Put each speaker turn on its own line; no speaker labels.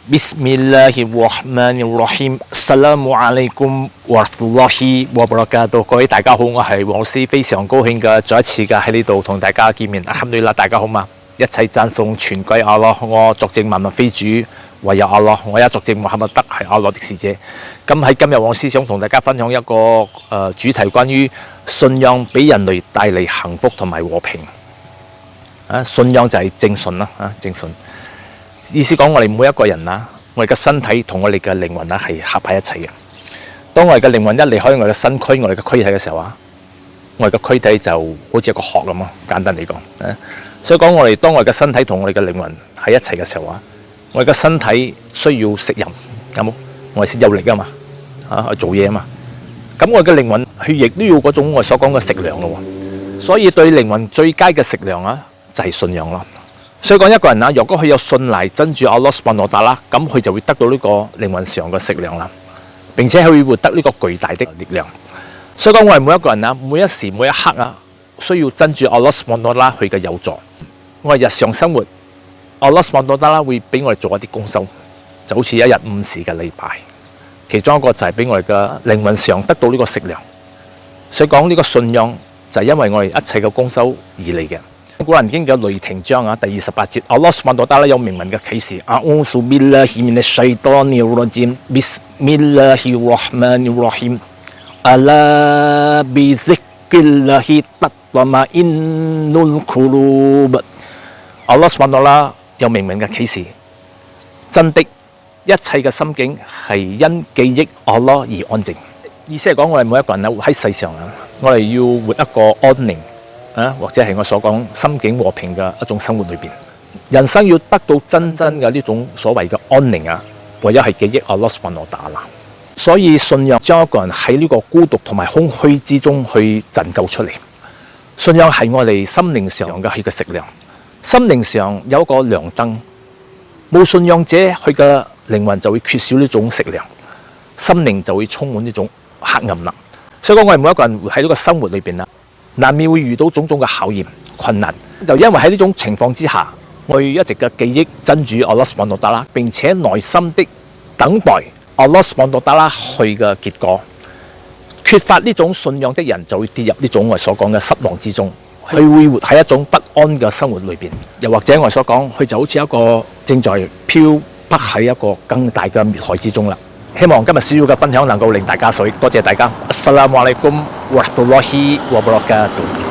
Bismillahirrahmanirrahim. Assalamualaikum warahmatullahi wabarakatuh。各位大家好，我係黃老師，非常高興嘅再一次嘅喺呢度同大家見面。Alhamdulillah，大家好嘛？一切讚頌全歸阿拉，我作證萬物非主，唯有阿拉。我也作證穆罕默德係阿拉的使者。咁喺今日，黃老師想同大家分享一個主題，關於信仰俾人類帶嚟幸福同埋和平。信仰就係正信啦，正信。意思講，我哋每一個人我哋嘅身體同我哋嘅靈魂係合喺一齊嘅。當我哋嘅靈魂一離開我哋嘅身軀、我哋嘅軀體嘅時候我哋嘅軀體就好似一個殼咁啊。簡單嚟講，所以講我哋當我哋嘅身體同我哋嘅靈魂喺一齊嘅時候我哋嘅身體需要食飲，有冇？我哋先有力啊嘛，去做嘢啊嘛。咁我哋嘅靈魂血液都要嗰種我所講嘅食糧咯。所以對靈魂最佳嘅食糧就係信仰咯。所以講一個人若果佢有信賴真主阿拉蘇巴諾達啦，咁佢就會得到呢個靈魂上嘅食糧啦，並且佢會獲得呢個巨大的力量。所以講我哋每一個人每一時每一刻需要真主阿拉蘇巴諾達佢嘅有助。我哋日常生活，阿拉蘇巴諾達會俾我哋做一啲功修，就好似一日5時嘅禮拜，其中一個就係俾我哋嘅靈魂上得到呢個食糧。所以講呢個信仰就係因為我哋一切嘅功修而嚟嘅。古蘭經嘅雷霆章第28節，阿拉蘇巴諾達有明文嘅啟示。A'udzu billahi minasy syaithanir rajim. Bismillahirrahmanirrahim. Ala bi dzikrillahi tatma'innul qulub。阿拉蘇巴諾達有明文嘅啟示，真的，一切嘅心境係因記憶阿拉而安靜。意思係講，我哋每一個人活喺世上我哋要活一個安寧。或者係我所講心境和平嘅一種生活裏邊，人生要得到真正嘅呢種所謂嘅安寧唯有係記憶阿拉蘇巴諾達啦。所以信仰將一個人喺呢個孤獨同埋空虛之中去拯救出嚟。信仰係我哋心靈上嘅食糧，心靈上有一個亮燈。冇信仰者，佢嘅靈魂就會缺少呢種食糧，心靈就會充滿呢種黑暗啦。所以講，我哋每一個人喺呢個生活裏邊難免會遇到種種嘅考驗困難，就因為喺呢種情況之下，我一直嘅記憶真主阿拉蘇巴諾達啦，並且耐心的等待阿拉蘇巴諾達啦去嘅結果。缺乏呢種信仰的人就會跌入呢種我所講嘅失望之中，佢會活喺一種不安嘅生活裏邊，又或者我所講，佢就好似一個正在漂泊喺一個更大嘅滅海之中啦。希望今日少少嘅分享能夠令大家受益，多謝大家。Assalamualaikum warahmatullahi wabarakatuh。